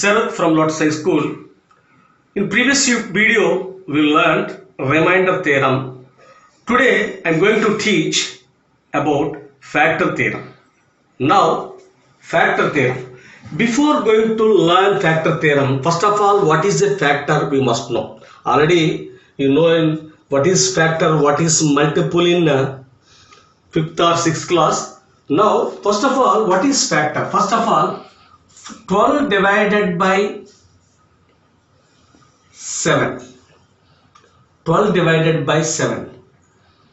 Sarath from Lotus High School. In previous video, we learned remainder theorem. Today, I am going to teach about factor theorem. Now, factor theorem. Before going to learn factor theorem, first of all, what is a factor we must know. Already, you know what is factor, what is multiple in 5th or 6th class. Now, first of all, what is factor? First of all, 12 divided by 7. 12 divided by 7.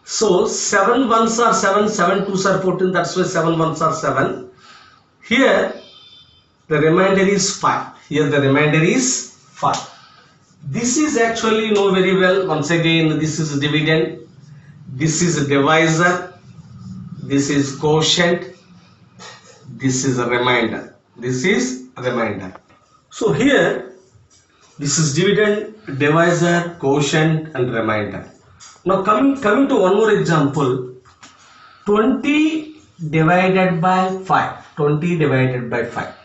So 7 ones are 7, 7 twos are 14, that's why 7 ones are 7. Here the remainder is 5. Here the remainder is 5. This is actually you know very well. Once again, this is dividend, this is a divisor, this is quotient, this is a remainder. This is a remainder. So here this is dividend, divisor, quotient and remainder. Now coming to one more example. 20 divided by 5. 20 divided by 5.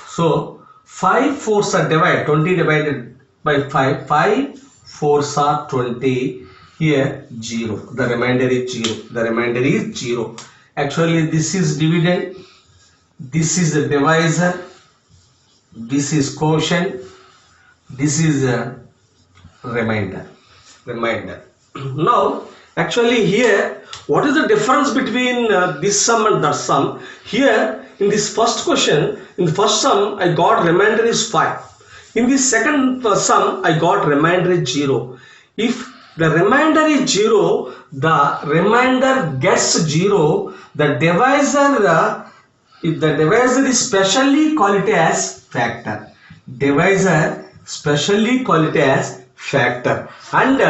So 5 fours are divided. 20 divided by 5. 5 fours are 20. Here 0. The remainder is 0. The remainder is 0. Actually this is dividend. This is the divisor, this is quotient, this is a remainder. Now, actually here, what is the difference between this sum and that sum? Here, in this first question, in the first sum, I got remainder is 5. In this second sum, I got remainder is 0. If the remainder is 0, the remainder gets 0, the divisor if the divisor is specially call it as factor. Divisor specially call it as factor. And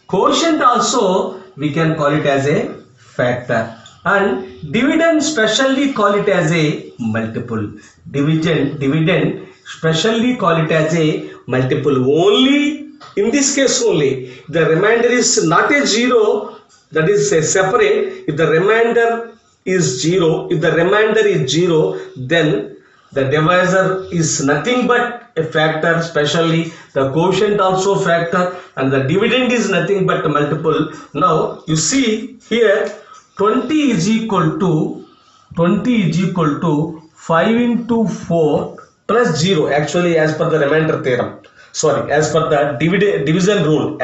quotient also we can call it as a factor. And dividend specially call it as a multiple. Dividend specially call it as a multiple. Only in this case only, the remainder is not a 0, that is a separate. If the remainder is 0, if the remainder is 0, then the divisor is nothing but a factor, especially the quotient also factor, and the dividend is nothing but a multiple. Now you see here 20 is equal to 5 into 4 plus 0, actually as per the remainder theorem. Sorry, as per the division rule,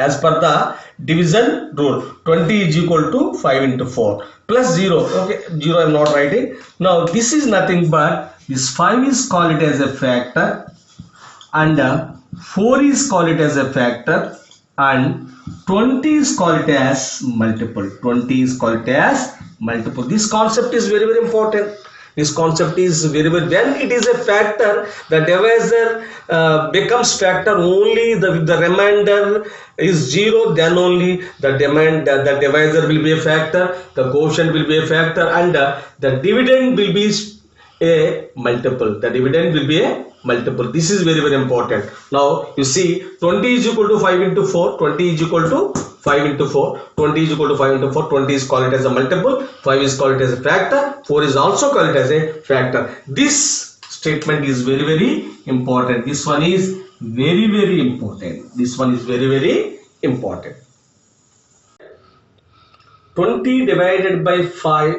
20 is equal to 5 into 4 plus 0. Okay, 0 I am not writing. Now this is nothing but this 5 is called it as a factor, and 4 is called it as a factor, and 20 is called it as multiple. 20 is called it as multiple. This concept is very important. This concept is very when it is a factor, the divisor becomes factor only the remainder is 0, then only the divisor will be a factor, the quotient will be a factor, and the dividend will be a multiple. The dividend will be a multiple. This is very important. Now you see 20 is equal to 5 into 4, 20 is equal to 5 into 4, 20 is equal to 5 into 4, 20 is called as a multiple, 5 is called as a factor, 4 is also called as a factor. This statement is very important. This one is very important. This one is very important. 20 divided by 5,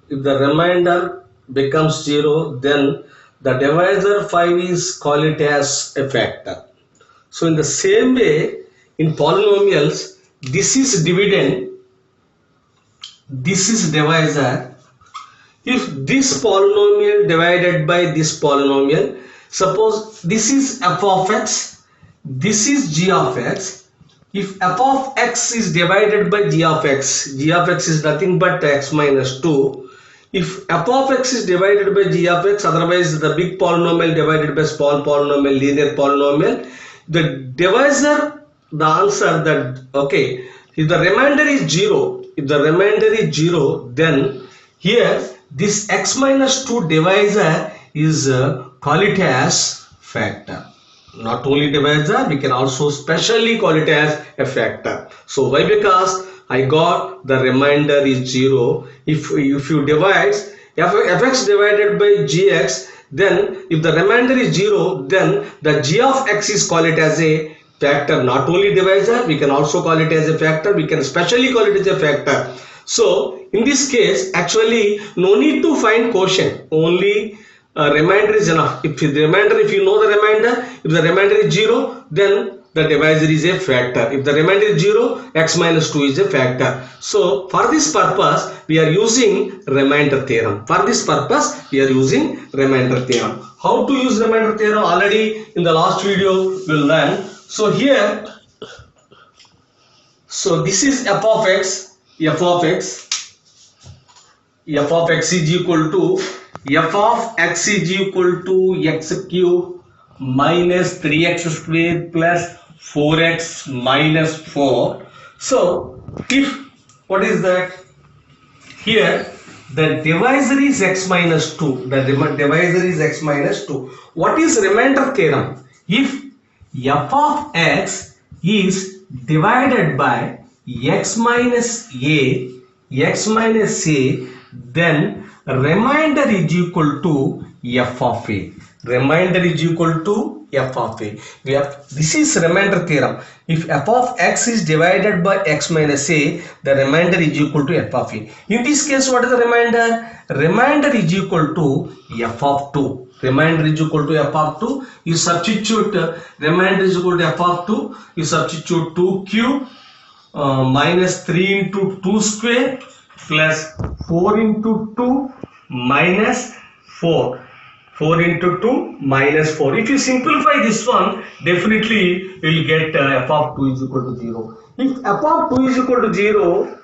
if the remainder becomes 0, then the divisor 5 is called it as a factor. So in the same way, in polynomials, this is dividend, this is divisor. If this polynomial divided by this polynomial, suppose this is f of x, this is g of x. If f of x is divided by g of x is nothing but x minus 2. If f of x is divided by g of x, otherwise the big polynomial divided by small polynomial, linear polynomial, the divisor, the answer that, okay, if the remainder is 0, then here this x minus 2 divisor is call it as factor. Not only divisor, we can also specially call it as a factor. So why? Because I got the remainder is 0. If you divide fx divided by gx, then if the remainder is 0, then the g of x is called it as a factor, not only divisor, we can also call it as a factor, we can especially call it as a factor. So in this case, actually no need to find quotient, only remainder is enough. If the remainder, if you know the remainder, if the remainder is 0, then the divisor is a factor. If the remainder is 0, x minus 2 is a factor. So for this purpose, we are using remainder theorem. For this purpose, we are using remainder theorem. How to use remainder theorem? Already in the last video we learned. So here, so this is f of x is equal to x cube minus 3x square plus 4x minus 4. So if, what is that? Here the divisor is x minus 2. The divisor is x minus 2. What is remainder theorem? If f of x is divided by x minus a, then remainder is equal to f of a. Remainder is equal to f of a. This is remainder theorem. If f of x is divided by x minus a, the remainder is equal to f of a. In this case, what is the remainder? Remainder is equal to f of 2. Remainder is equal to f of 2. You substitute remainder is equal to f of 2. You substitute 2 cube minus 3 into 2 square plus 4 into 2 minus 4. 4 into 2 minus 4. If you simplify this one, definitely you will get f of 2 is equal to 0. If f of 2 is equal to 0,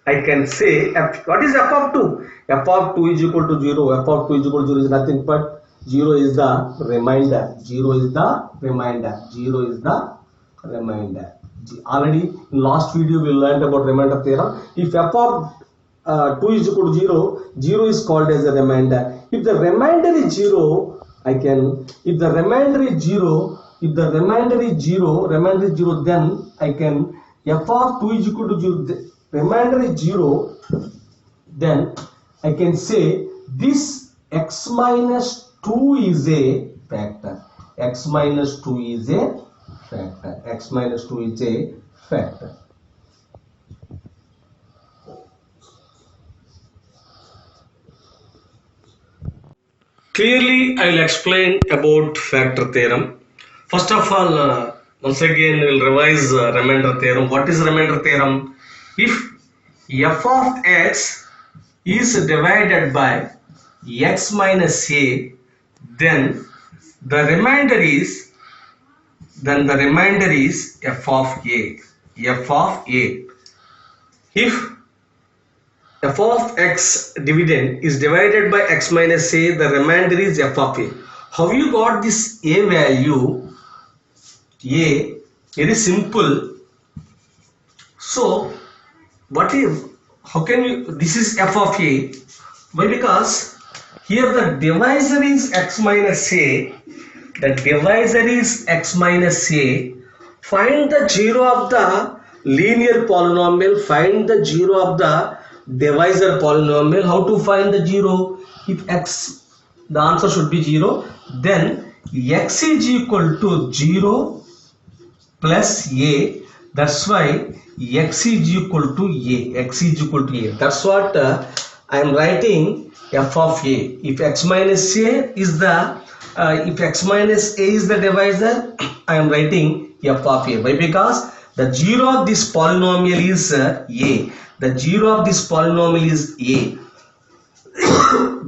I can say what is f of 2? F of 2 is equal to 0. F of 2 is equal to 0 is nothing but 0 is the remainder. 0 is the remainder. 0 is the remainder. Already in last video we learned about remainder theorem. If f of 2 is equal to 0, 0 is called as a remainder. If the remainder is 0, if the remainder is 0, then I can, f of 2 is equal to 0, the remainder is 0, then I can say this x minus 2 is a factor. X minus 2 is a factor. X minus 2 is a factor. Clearly, I will explain about factor theorem. First of all, once again, we will revise remainder theorem. What is remainder theorem? If f of x is divided by x minus a, then the remainder is f of a. F of a. If f of x dividend is divided by x minus a, the remainder is f of a. How you got this a value? A, very simple. So what is, how can you, this is f of a. Why? Because here the divisor is x minus a. The divisor is x minus a. Find the 0 of the linear polynomial. Find the 0 of the divisor polynomial. How to find the 0? If x, the answer should be 0, then x is equal to 0 plus a. That's why x is equal to a. X is equal to a. That's what I am writing f of a. If x minus a is the divisor, I am writing f of a. Why? Because the 0 of this polynomial is a. The 0 of this polynomial is a.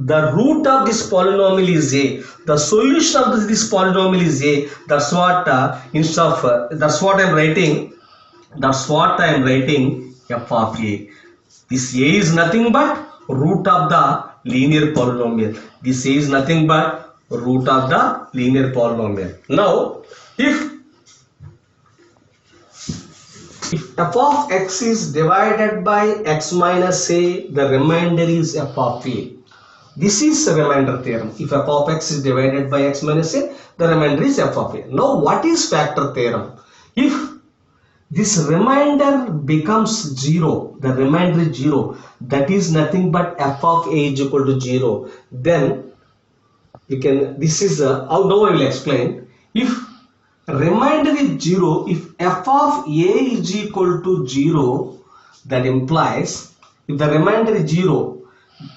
The root of this polynomial is a. The solution of this polynomial is a. That's what that's what I am writing. That's what I am writing f of a. This a is nothing but root of the linear polynomial. This a is nothing but root of the linear polynomial. Now, if f of x is divided by x minus a, the remainder is f of a. This is a remainder theorem. If f of x is divided by x minus a, the remainder is f of a. Now, what is factor theorem? If this remainder becomes 0, the remainder is 0, that is nothing but f of a is equal to 0, then we can, this is how now I will explain. If remainder is 0, if f of a is equal to 0, that implies, if the remainder is 0,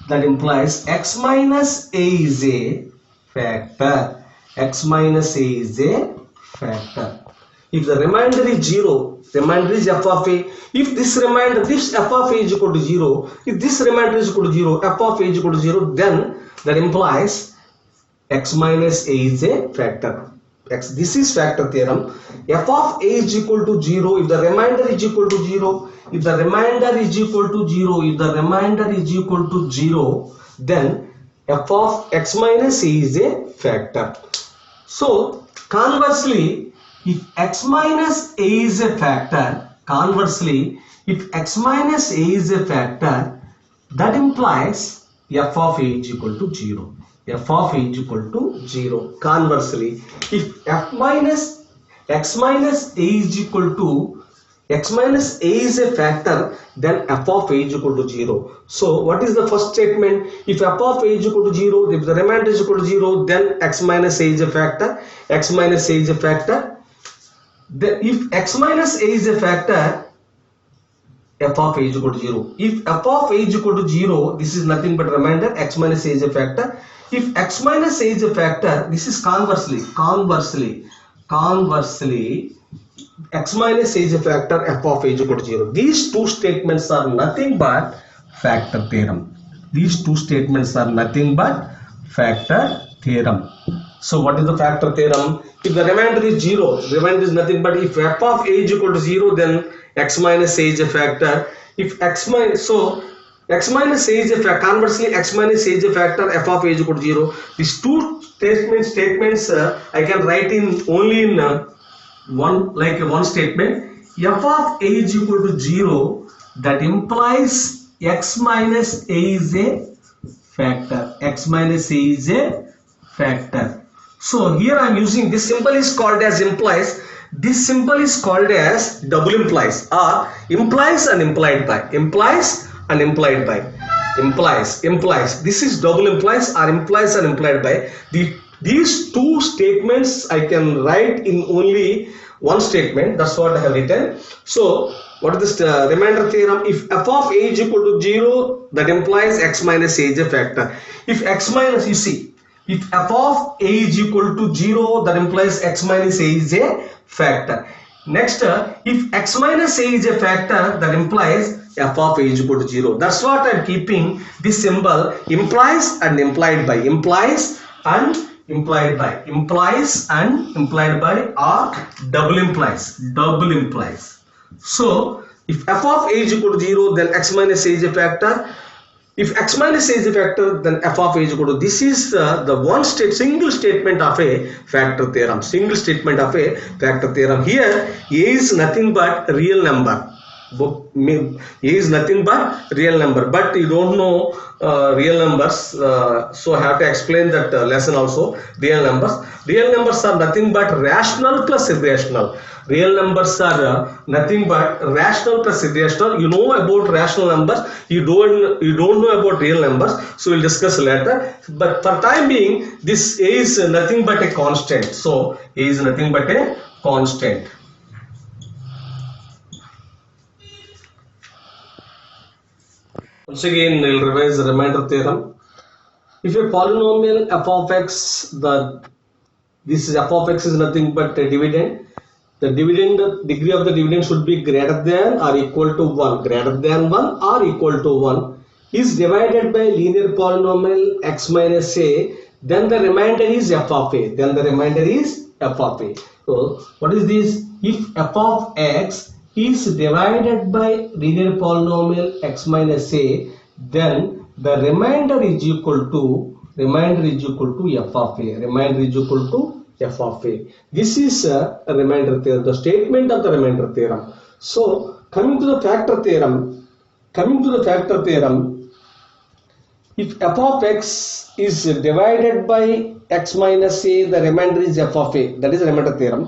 that implies x minus a is a factor. X minus a is a factor. If the remainder is 0, remainder is f of a. If this remainder, this f of a is equal to 0, if this remainder is equal to 0, f of a is equal to 0, then that implies x minus a is a factor. X, this is factor theorem. F of a is equal to 0, if the remainder is equal to 0, if the remainder is equal to 0, if the remainder is equal to 0, then f of x minus a is a factor. So conversely, if x minus a is a factor, conversely, if x minus a is a factor, that implies f of a is equal to 0. F of a is equal to 0. Conversely, if x minus a is equal to, x minus a is a factor, then f of a is equal to 0. So what is the first statement? If f of a is equal to 0, if the remainder is equal to 0, then x minus a is a factor. X minus a is a factor. Then if x minus a is a factor, f of a is equal to 0. If f of a is equal to 0, this is nothing but remainder, x minus a is a factor. If x minus a is a factor, this is conversely, x minus a is a factor, f of a is equal to 0. These two statements are nothing but factor theorem. These two statements are nothing but factor theorem. So what is the factor theorem? If the remainder is 0, remainder is nothing but, if f of a is equal to 0, then x minus a is a factor. If x minus, so x minus a is a factor, conversely x minus a is a factor, f of a is equal to 0. These two statements I can write in only in one statement. F of a is equal to 0, that implies x minus a is a factor. X minus a is a factor. So here I am using, this symbol is called as implies. This symbol is called as double implies, or implies and implied by. Implies and implied by. Implies. This is double implies or implies and implied by. These two statements I can write in only one statement. That's what I have written. So what is this remainder theorem? If f of a is equal to 0, that implies x minus a is a factor. If x minus, you see, if f of a is equal to 0, that implies x minus a is a factor. Next, if x minus a is a factor, that implies f of a is equal to 0. That's what I am keeping this symbol, implies and implied by. Implies and implied by. Implies and implied by, or double implies. Double implies. So if f of a is equal to 0, then x minus a is a factor. If x minus a is a factor, then f of a is equal to, this is the one single statement of a factor theorem. Single statement of a factor theorem. Here a is nothing but real number. A is nothing but real number, but you don't know real numbers, so I have to explain that lesson also. Real numbers are nothing but rational plus irrational. Real numbers are nothing but rational plus irrational. You know about rational numbers, you don't know about real numbers, so we'll discuss later. But for time being, this a is nothing but a constant. So a is nothing but a constant. Once again, we'll revise the remainder theorem. If a polynomial f of x, this is f of x is nothing but a dividend. The degree of the dividend should be greater than or equal to 1. Greater than 1 or equal to 1 is divided by linear polynomial x minus a. Then the remainder is f of a. So what is this? If f of x is divided by linear polynomial x minus a, then the remainder is equal to f of a. Remainder is equal to f of a. This is a remainder theorem, the statement of the remainder theorem. So coming to the factor theorem, if f of x is divided by x minus a, the remainder is f of a. That is the remainder theorem.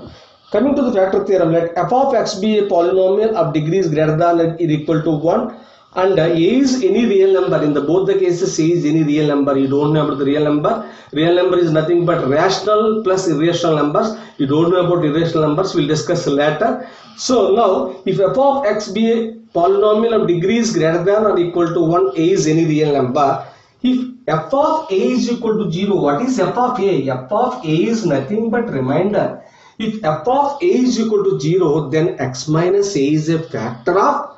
Coming to the factor theorem, let f of x be a polynomial of degrees greater than or equal to 1, and a is any real number. In the both the cases, a is any real number. You don't know about the real number. Real number is nothing but rational plus irrational numbers. You don't know about irrational numbers. We'll discuss later. So now, if f of x be a polynomial of degrees greater than or equal to 1, a is any real number. If f of a is equal to 0, what is f of a? F of a is nothing but remainder. If f of a is equal to 0, then x minus a is a factor of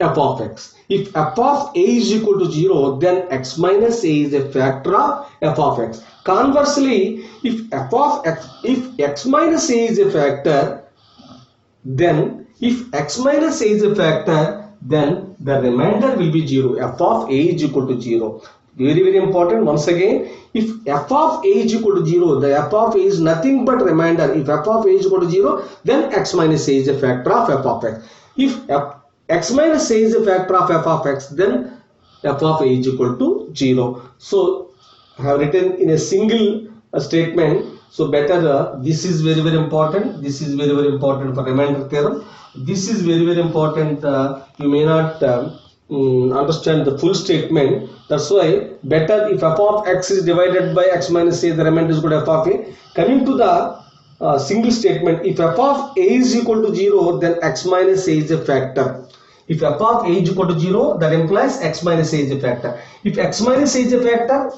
f of x. If f of a is equal to 0, then x minus a is a factor of f of x. Conversely, if x minus a is a factor, then if x minus a is a factor, then the remainder will be 0. F of a is equal to 0. Very, very important. Once again, if f of a is equal to 0, the f of a is nothing but remainder. If f of a is equal to 0, then x minus a is a factor of f of x. If x minus a is a factor of f of x, then f of a is equal to 0. So, I have written in a single statement. So, better this is very, very important. This is very, very important for remainder theorem. This is very, very important. You may not understand the full statement. That's why better if f of x is divided by x minus a, the remainder is equal to f of a. Coming to the single statement, if f of a is equal to 0, then x minus a is a factor. If f of a is equal to 0, that implies x minus a is a factor. If x minus a is a factor,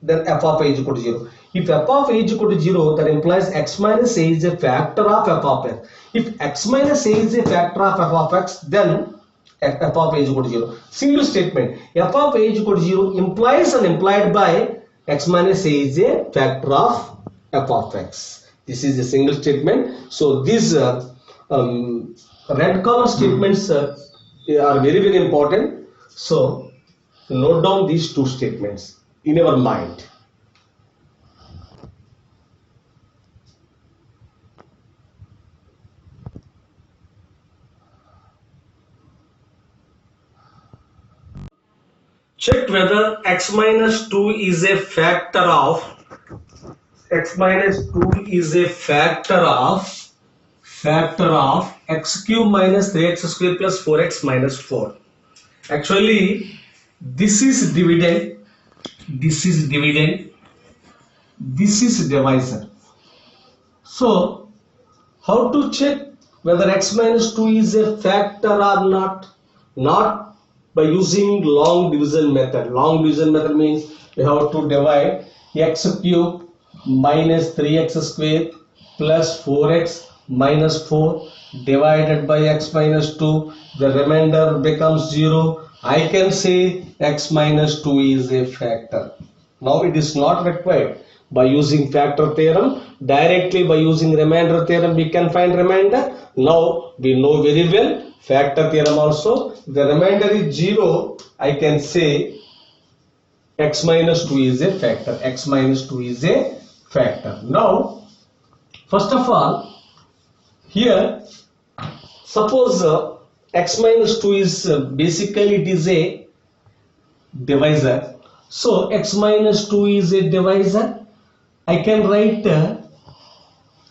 then f of a is equal to 0. If f of a is equal to 0, that implies x minus a is a factor of f of x. If x minus a is a factor of f of x, then f of a is equal to 0. Single statement, f of a is equal to 0 implies and implied by x minus a is a factor of f of x. This is a single statement. So these red color statements are very, very important. So note down these two statements in our mind. Check whether x minus 2 is a factor of x cube minus 3x square plus 4x minus 4. Actually, this is dividend, this is divisor. So, how to check whether x minus 2 is a factor or not? Not by using long division method. Long division method means we have to divide x cube minus 3x square plus 4x minus 4 divided by x minus 2. The remainder becomes 0. I can say x minus 2 is a factor. Now it is not required. By using factor theorem, directly by using remainder theorem, we can find remainder. Now we know very well factor theorem also. The remainder is 0. I can say x minus 2 is a factor. X minus 2 is a factor. Now, first of all, here, suppose x minus 2 is basically it is a divisor. So, x minus 2 is a divisor. I can write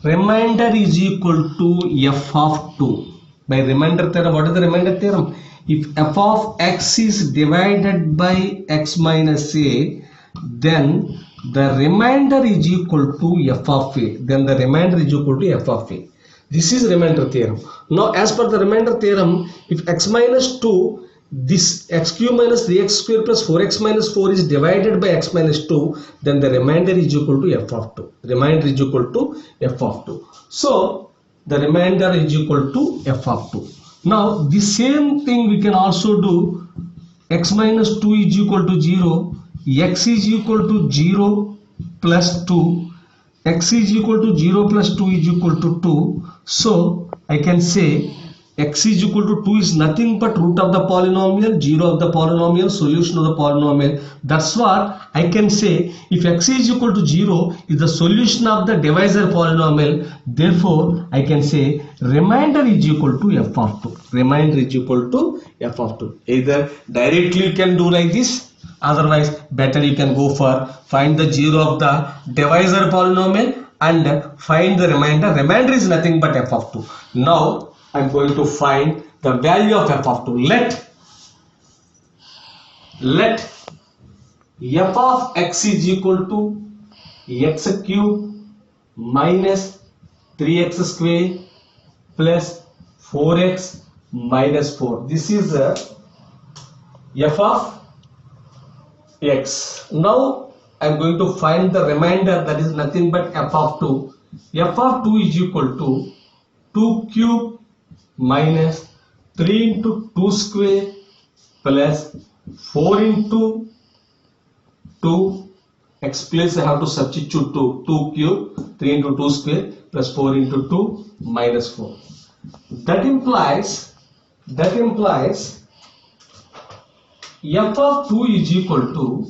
remainder is equal to f of 2. By remainder theorem, what is the remainder theorem? If f of x is divided by x minus a, then the remainder is equal to f of a. Then the remainder is equal to f of a. This is remainder theorem. Now, as per the remainder theorem, if x minus 2, this x cube minus 3x square plus 4x minus 4 is divided by x minus 2, then the remainder is equal to f of 2. Remainder is equal to f of 2. So, the remainder is equal to f of 2. Now, the same thing we can also do. X minus 2 is equal to 0. X is equal to 0 plus 2. X is equal to 0 plus 2 is equal to 2. So, I can say x is equal to 2 is nothing but root of the polynomial, 0 of the polynomial, solution of the polynomial. That's what I can say. If x is equal to 0 is the solution of the divisor polynomial, therefore I can say remainder is equal to f of 2. Remainder is equal to f of 2. Either directly you can do like this, otherwise better you can go for find the 0 of the divisor polynomial and find the remainder. Remainder is nothing but f of 2. Now I am going to find the value of f of 2. Let let f of x is equal to x cube minus 3x square plus 4x minus 4. This is f of x. Now I am going to find the remainder, that is nothing but f of 2. f of 2 is equal to 2 cube minus 3 into 2 square plus 4 into 2 x place I have to substitute 2 cube 3 into 2 square plus 4 into 2 minus 4. That implies f of 2 is equal to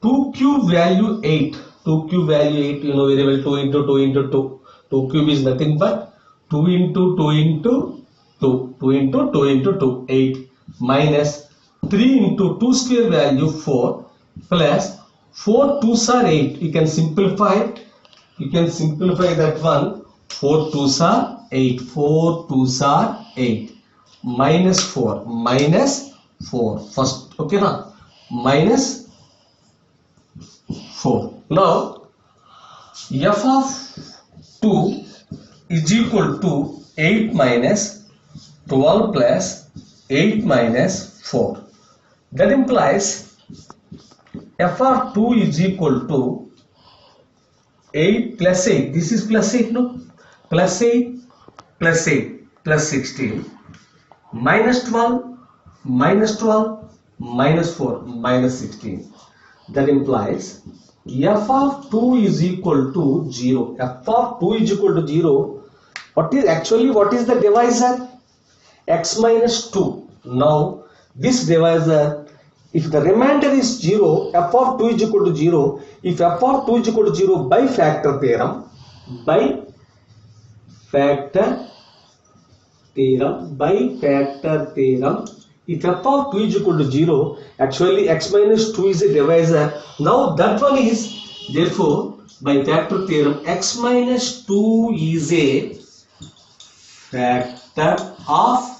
2 cube value 8. 2 cube value 8, you know very well, 2 into 2 into 2. 2 cube is nothing but 2 into 2 into 2. 2 into 2 into 2, 8 minus 3 into 2 square value 4 plus 4 2s are 8. You can simplify it. You can simplify that one. 4 2s are 8. 4 2s are 8. Minus 4. Minus 4. First, okay now. Minus 4. Now, f of 2 is equal to 8 minus 12 plus 8 minus 4. That implies f of 2 is equal to 8 plus 8. This is plus 8, no? Plus 8 plus 8 plus 16 minus 12 minus 12 minus 4 minus 16. That implies f of 2 is equal to 0. f of 2 is equal to 0. What is the divisor? X minus 2. Now this divisor, if the remainder is 0, f of 2 is equal to 0. If f of 2 is equal to 0 by factor theorem, if f of 2 is equal to 0, actually x minus 2 is a divisor. Now that one is, therefore by factor theorem, x minus 2 is a factor of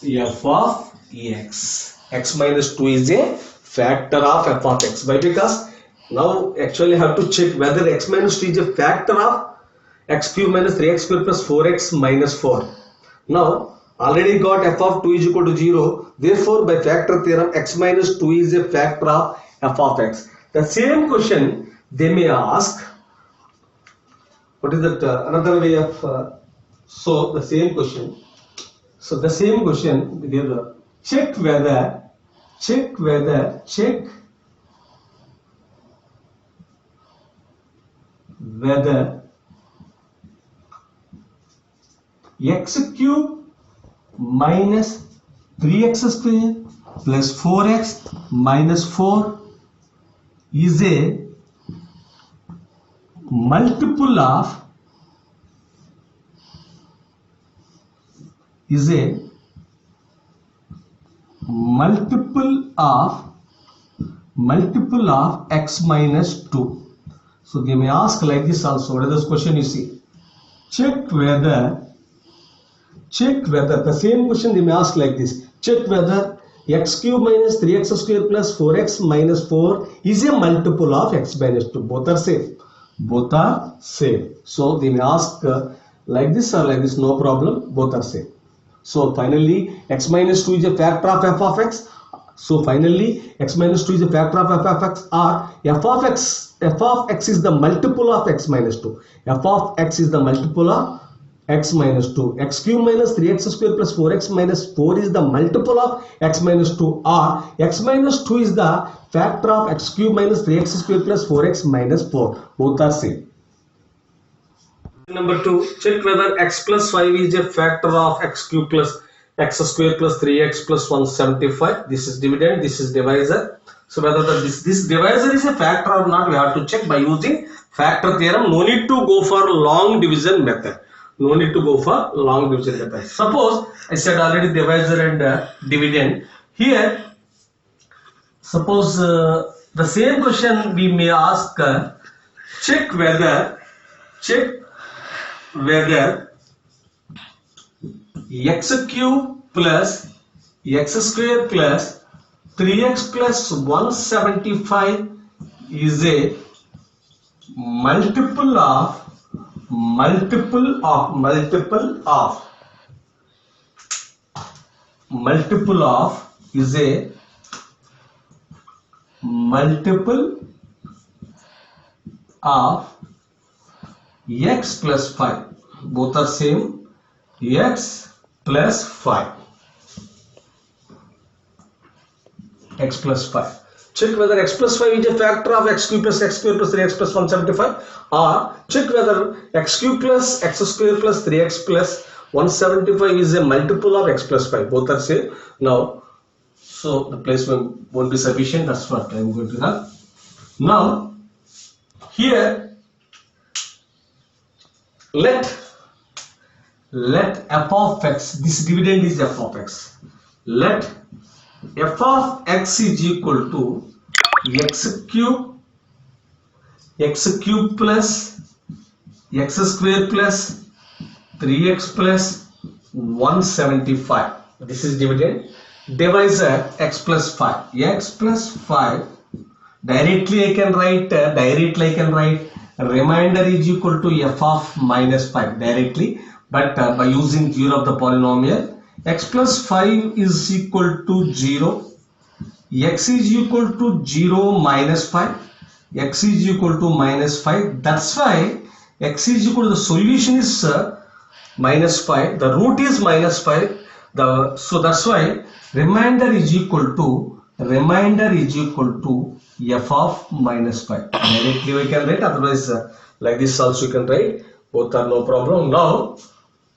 f of x. X minus 2 is a factor of f of x. Why? Because now actually I have to check whether x minus 2 is a factor of x cube minus 3x square plus 4x minus 4. Now already got f of 2 is equal to 0. Therefore by factor theorem, x minus 2 is a factor of f of x. The same question they may ask. What is that? Another way of the same question. So the same question, check whether x cube minus 3x square plus 4x minus 4 is a multiple of x minus 2. So they may ask like this also. What is this question? You see, check whether the same question they may ask like this. Check whether x cube minus 3x square plus 4x minus 4 is a multiple of x minus 2. Both are same. So they may ask like this or like this, no problem, both are same. So finally x minus 2 is a factor of f of x. So finally x minus 2 is a factor of f of x, or f of x is the multiple of x minus 2. f of x is the multiple of x minus 2. X cube minus 3x square plus 4x minus 4 is the multiple of x minus 2, or x minus 2 is the factor of x cube minus 3x square plus 4x minus 4. Both are same. Number 2, check whether x plus 5 is a factor of x cube plus x square plus 3x plus 175. This is dividend, this is divisor. So whether this divisor is a factor or not, we have to check by using factor theorem. No need to go for long division method. Suppose I said already divisor and dividend. Here, suppose the same question we may ask, check whether x cube plus x square plus 3x plus 175 is a multiple of is a multiple of x plus 5. Both are same. X plus 5. X plus 5. Check whether x plus 5 is a factor of x cube plus x square plus 3x plus 175, or check whether x cube plus x square plus 3x plus 175 is a multiple of x plus 5. Both are same. Now, so the placement won't be sufficient. That's what I'm going to have. Now, here let f of x, this dividend is f of x. Let f of x is equal to x cube plus x square plus 3x plus 175. This is dividend. Divisor x plus 5. X plus 5. Directly I can write remainder is equal to f of minus 5 directly, but by using theory of the polynomial, x plus 5 is equal to 0, x is equal to 0 minus 5, x is equal to minus 5. That's why x is equal to, the solution is minus 5, the root is minus 5, so that's why remainder is equal to f of minus 5. Directly we can write, otherwise like this also you can write. Both are no problem. Now,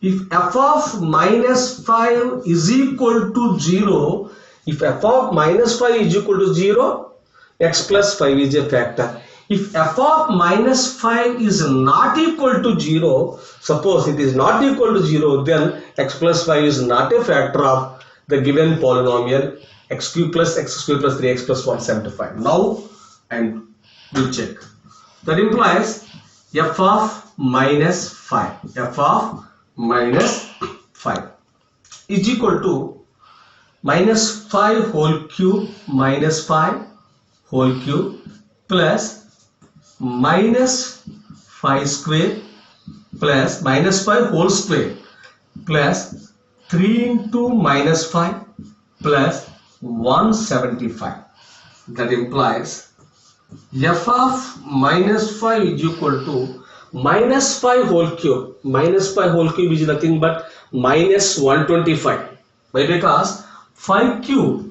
if f of minus 5 is equal to 0, if f of minus 5 is equal to 0, x plus 5 is a factor. If f of minus 5 is not equal to 0, suppose it is not equal to 0, then x plus 5 is not a factor of the given polynomial x cube plus x square plus 3x plus 175. Now, and we'll check. That implies f of minus 5. F of minus 5 is equal to minus 5 whole cube minus 5 whole cube plus minus 5 square plus minus 5 whole square plus 3 into minus 5 plus 175. That implies f of minus 5 is equal to minus 5 whole cube. Minus 5 whole cube is nothing but minus 125. Why? Because 5 into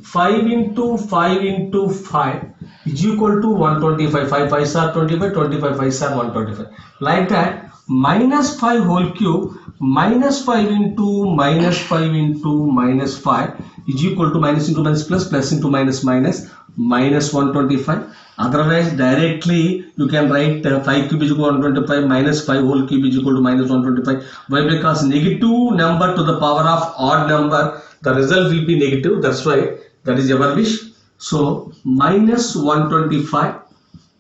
5 into 5 is equal to 125. 5 5s are 25, 25 5s are 125. Like that, minus 5 whole cube minus 5 into minus 5 into minus 5 is equal to minus into minus plus, plus into minus minus, minus 125. Otherwise, directly you can write 5 cube is equal to 125 minus 5 whole cube is equal to minus 125. Why? Because negative number to the power of odd number, the result will be negative. That's why that is our wish. So minus 125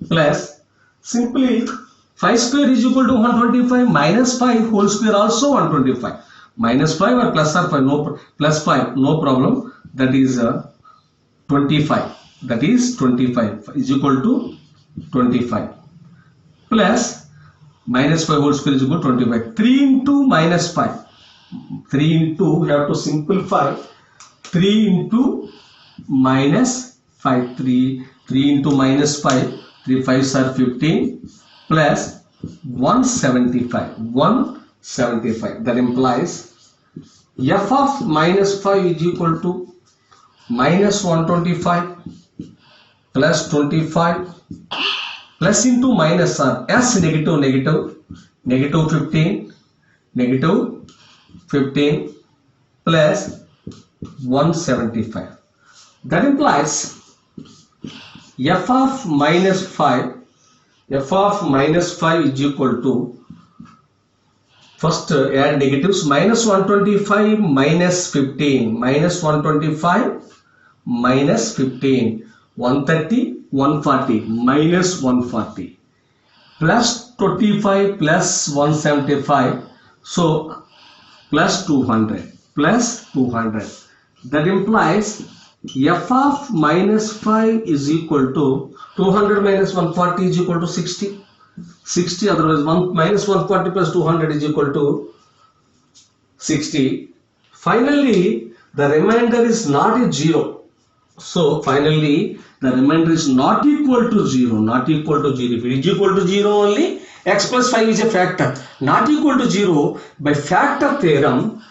plus, simply 5 square is equal to 125, minus 5 whole square also 125. Minus 5 or plus 5, no, plus 5, no problem. That is 25. That is 25 is equal to 25 plus minus 5 whole square is equal to 25. 3 into minus 5. 3 into, we have to simplify. 3 into minus 5. 3 into minus 5. 3 5s are 15 plus 175. 175. That implies f of minus 5 is equal to minus 125 plus 25 plus into minus are s negative negative negative 15 plus 175. That implies f of minus 5 is equal to, first add negatives, minus 125 minus 15, minus 125 minus 15, 130, 140, minus 140, plus 25 plus 175, so plus 200. plus 200. That implies f of minus 5 is equal to 200 minus 140 is equal to 60. 60, otherwise 1 minus 140 plus 200 is equal to 60. Finally, the remainder is not a 0. So finally, the remainder is not equal to 0. Not equal to 0. If it is equal to 0 only, x plus 5 is a factor. Not equal to 0, by factor theorem,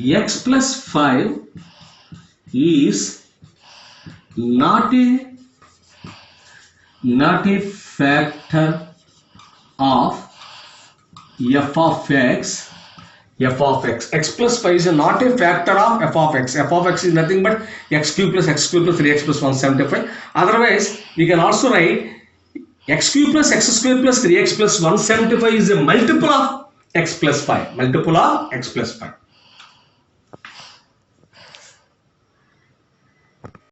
x plus 5 is not a factor of f of x. X plus 5 is not a factor of f of x. F of x is nothing but x cube plus 3x plus 175. Otherwise, we can also write x cube plus x square plus 3x plus 175 is a multiple of x plus 5. Multiple of x plus 5.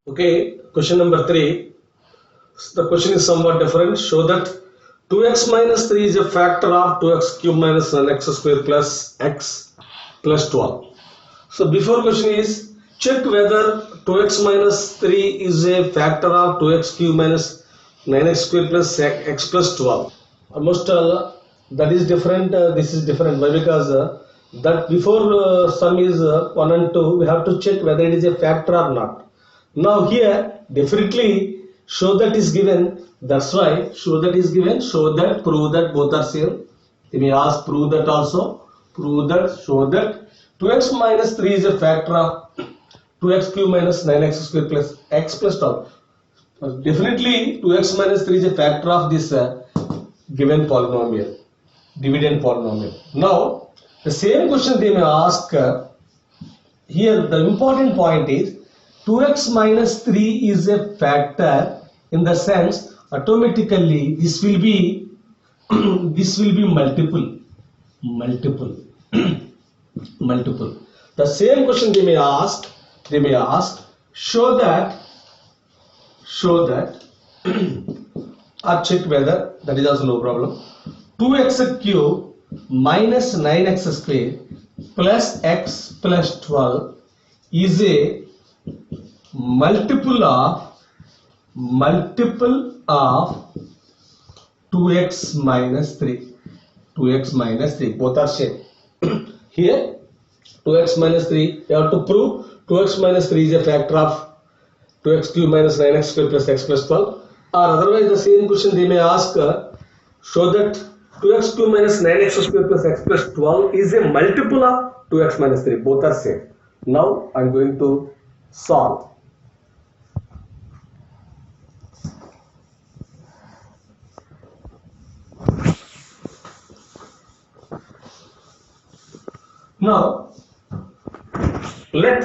Okay, question number 3. The question is somewhat different. Show that 2x minus 3 is a factor of 2x cube minus x square plus x plus 12. So before question is, check whether 2x minus 3 is a factor of 2x cube minus 9x square plus x plus 12. Almost that is different, this is different. Why? Because that before sum is 1 and 2, we have to check whether it is a factor or not. Now here, definitely show that is given. That's why show that is given. Show that, prove that, both are same. They may ask prove that also. Prove that, show that 2x minus 3 is a factor of 2x cube minus 9x square plus x plus 12. Definitely 2x minus 3 is a factor of this given polynomial, dividend polynomial. Now the same question they may ask here. The important point is 2x minus 3 is a factor in the sense automatically this will be multiple. The same question they may ask, show that or check whether, that is also no problem. 2x cube minus 9x square plus x plus 12 is a multiple of 2x minus 3. 2x minus 3, both are same. Here 2x minus 3, you have to prove 2x minus 3 is a factor of 2x cube minus 9x square plus x plus 12. Or otherwise the same question they may ask, show that 2x cube minus 9x square plus x plus 12 is a multiple of 2x minus 3. Both are same. Now I am going to solve. Now let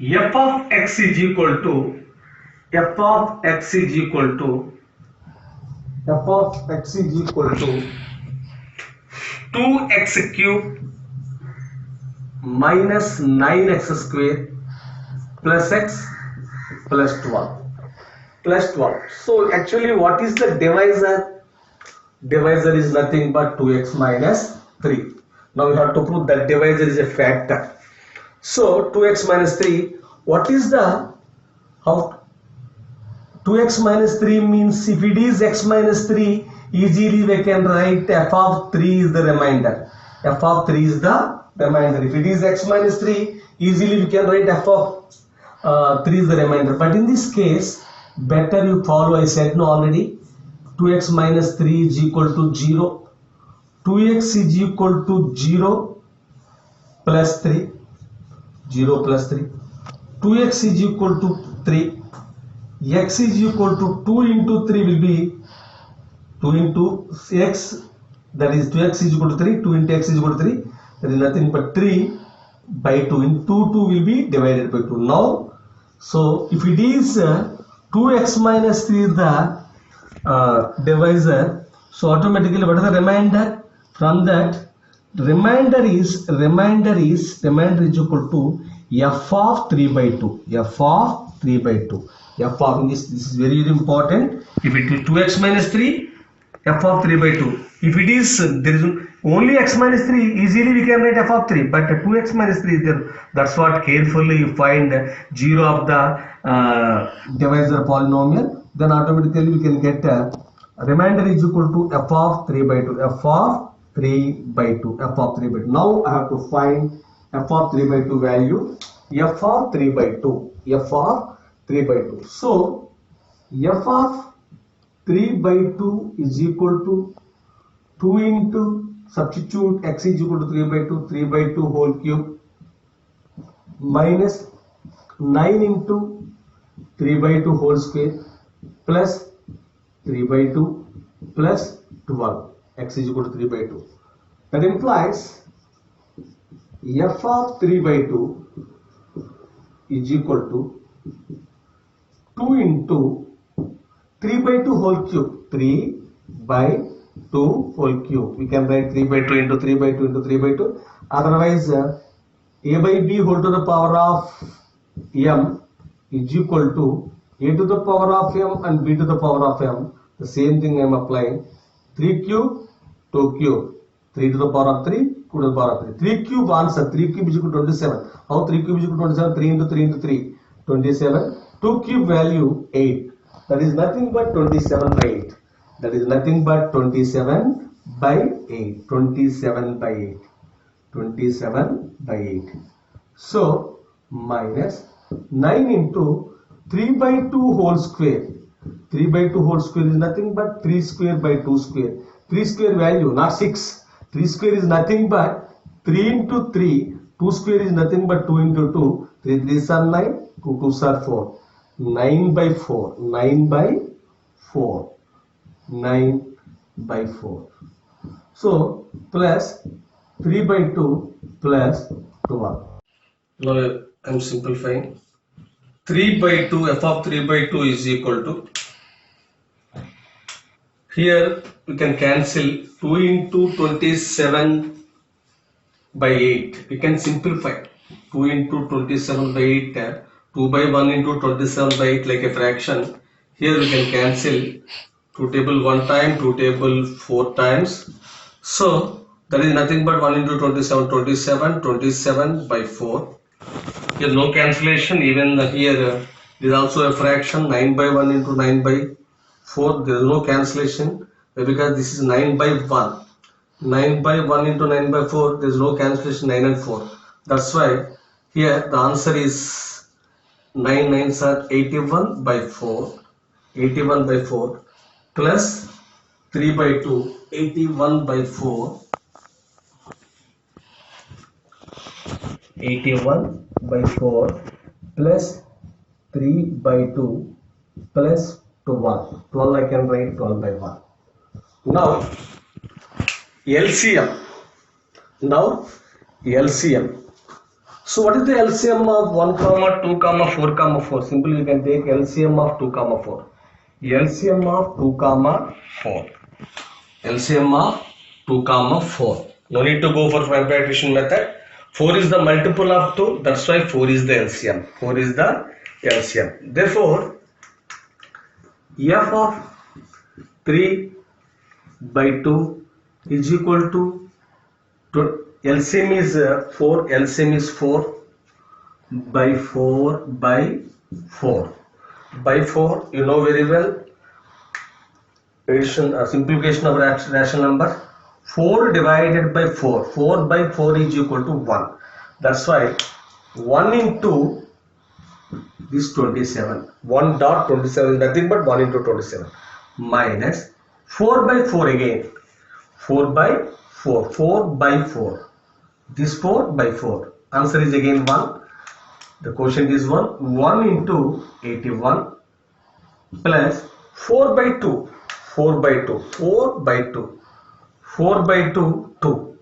f of x is equal to 2x cube minus 9x square plus x plus 12. So actually what is the divisor? Divisor is nothing but 2x minus 3. Now we have to prove that divisor is a factor. So 2x minus 3, what is the, how 2x minus 3 means if it is x minus 3, easily we can write f of 3 is the remainder. F of 3 is the remainder. If it is x minus 3, easily we can write f of 3 is the remainder. But in this case, better you follow, I said no already. 2x minus 3 is equal to 0. 2x is equal to 0 plus 3. 0 plus 3. 2x is equal to 3. X is equal to 2 into 3 will be 2 into x, that is 2x is equal to 3. 2 into x is equal to 3. That is nothing but 3 by 2. In 2 will be divided by 2. Now, so if it is 2x minus 3 is the divisor, so automatically what is the remainder? From that, remainder is equal to f of 3 by 2. F of 3 by 2. F of this is very important. If it is 2x minus 3, f of 3 by 2. If it is there is only x minus 3, easily we can write f of 3, but 2x minus 3 is there. That's what carefully you find 0 of the divisor polynomial, then automatically we can get remainder is equal to f of 3 by 2, f of 3 by 2, f of 3 by 2. Now I have to find f of 3 by 2 value, f of 3 by 2, f of 3 by 2. So f of 3 by 2 is equal to 2 into substitute x is equal to 3 by 2, 3 by 2 whole cube minus 9 into 3 by 2 whole square plus 3 by 2 plus 12, x is equal to 3 by 2. That implies f of 3 by 2 is equal to 2 into 3 by 2 whole cube, 3 by 2 whole cube. We can write 3 by 2 into 3 by 2 into 3 by 2. Otherwise, a by b whole to the power of m is equal to a to the power of m and b to the power of m. The same thing I am applying. 3 cube, 2 cube, 3 to the power of 3, 2 to the power of 3. 3 cube answer, 3 cube is equal to 27. How 3 cube is equal to 27? 3 into 3 into 3, 27. 2 cube value 8. That is nothing but 27 by 8. That is nothing but 27 by 8. 27 by 8. 27 by 8. So, minus 9 into 3 by 2 whole square. 3 by 2 whole square is nothing but 3 square by 2 square. 3 square value, not 6. 3 square is nothing but 3 into 3. 2 square is nothing but 2 into 2. 3 3s are 9. 2 2s are 4. 9 by 4, 9 by 4, 9 by 4. So, plus 3 by 2 plus 12. Now, I am simplifying. 3 by 2, f of 3 by 2 is equal to, here we can cancel 2 into 27 by 8. We can simplify 2 into 27 by 8. 2 by 1 into 27 by 8 like a fraction. Here we can cancel 2 table 1 time, 2 table 4 times. So that is nothing but 1 into 27, 27, 27 by 4. Here no cancellation, even here there is also a fraction, 9 by 1 into 9 by 4. There is no cancellation because this is 9 by 1. 9 by 1 into 9 by 4, there is no cancellation, 9 and 4. That's why here the answer is 9 9s are 81 by 4, 81 by 4 plus 3 by 2, 81 by 4, 81 by 4 plus 3 by 2 plus 12. 12 I can write 12 by 1. Now LCM. Now LCM. So what is the LCM of 1, 2, 4, 4? Simply you can take LCM of 2, 4. LCM of 2, 4. LCM of 2, 4. No need to go for factorization method. 4 is the multiple of 2. That's why 4 is the LCM. 4 is the LCM. Therefore, f of 3 by 2 is equal to LCM is 4. LCM is 4 by 4 by 4 by 4. You know very well. Addition, simplification of rational number. 4 divided by 4. 4 by 4 is equal to 1. That's why 1 into this 27. 1 dot 27 is nothing but 1 into 27 minus 4 by 4 again. 4 by 4. 4 by 4. This 4 by 4. Answer is again 1. The quotient is 1. 1 into 81 plus 4 by 2. 4 by 2. 4 by 2. 4 by 2. 2.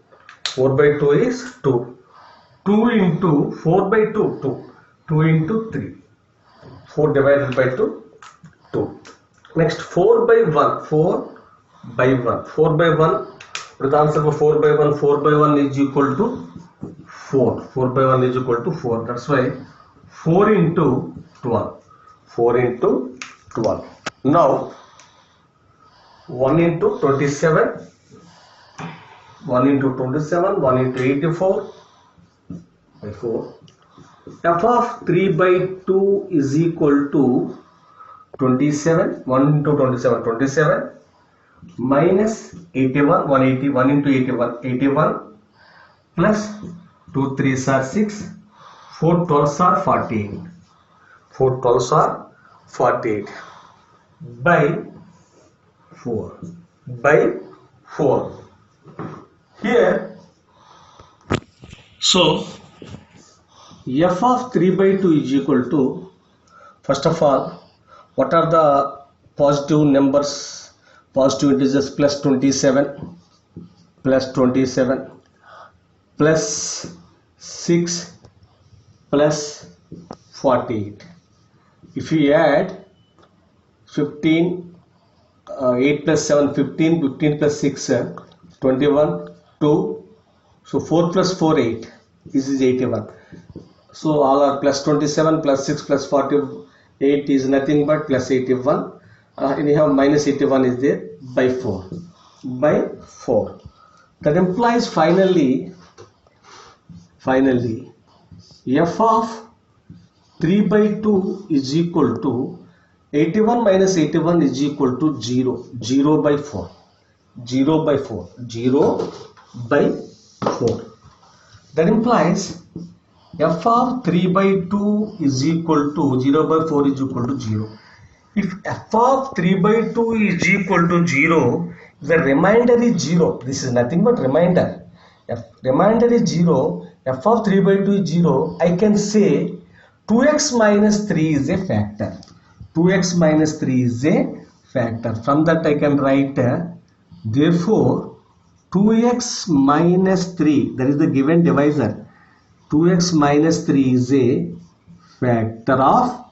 4 by 2 is 2. 2 into 4 by 2. 2. 2 into 3. 4 divided by 2. 2. Next 4 by 1. 4 by 1. 4 by 1. What is the answer for 4 by 1? 4 by 1 is equal to 4. 4 by 1 is equal to 4. That's why 4 into 12. 4 into 12. Now 1 into 27, 1 into 27, 1 into 84 by 4. F of 3 by 2 is equal to 27, 1 into 27, 27 minus 81, 180, 1 into 81, 81 plus 2 3s are 6, 4 12s are 48, 4 12s are 48 by 4 by 4. Here, so f of 3 by 2 is equal to, first of all, what are the positive numbers, positive integers? Plus 27, plus 27, plus 6, plus 48. If you add 15, 8 plus 7, 15, 15 plus 6, 21, 2, so 4 plus 4, 8, this is 81. So all are plus 27 plus 6 plus 48 is nothing but plus 81. And you have minus 81 is there by 4. By 4. That implies finally f of 3 by 2 is equal to 81 minus 81 is equal to 0. 0 by 4. 0 by 4. 0 by 4. That implies f of 3 by 2 is equal to 0 by 4 is equal to 0. If f of 3 by 2 is equal to 0, the remainder is 0. This is nothing but remainder. If remainder is 0, f of 3 by 2 is 0, I can say 2x minus 3 is a factor. 2x minus 3 is a factor. From that I can write, therefore 2x minus 3, that is the given divisor. 2x minus 3 is a factor of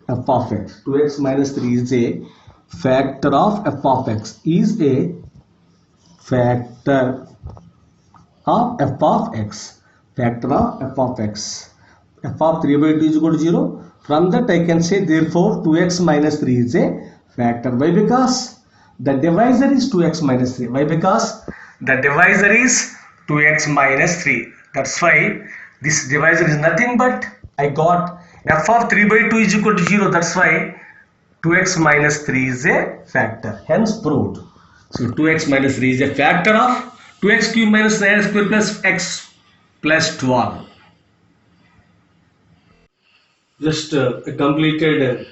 f of x. 2x minus 3 is a factor of f of x. Is a factor of f of x. Factor of f of x. F of 3 by 2 is equal to 0. From that I can say therefore 2x minus 3 is a factor. Why? Because the divisor is 2x minus 3. Why? Because the divisor is 2x minus 3. That's why this divisor is nothing but I got f of 3 by 2 is equal to 0. That's why 2x minus 3 is a factor. Hence proved. So 2x minus 3 is a factor of 2x cube minus 9x square plus x plus 12. Just completed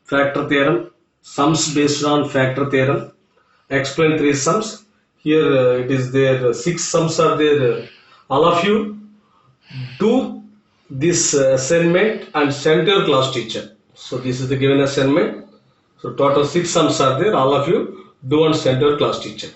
factor theorem, sums based on factor theorem, explain 3 sums. Here it is there, 6 sums are there. All of you do this assignment and send to your class teacher. So this is the given assignment. So total 6 sums are there. All of you do and send to your class teacher.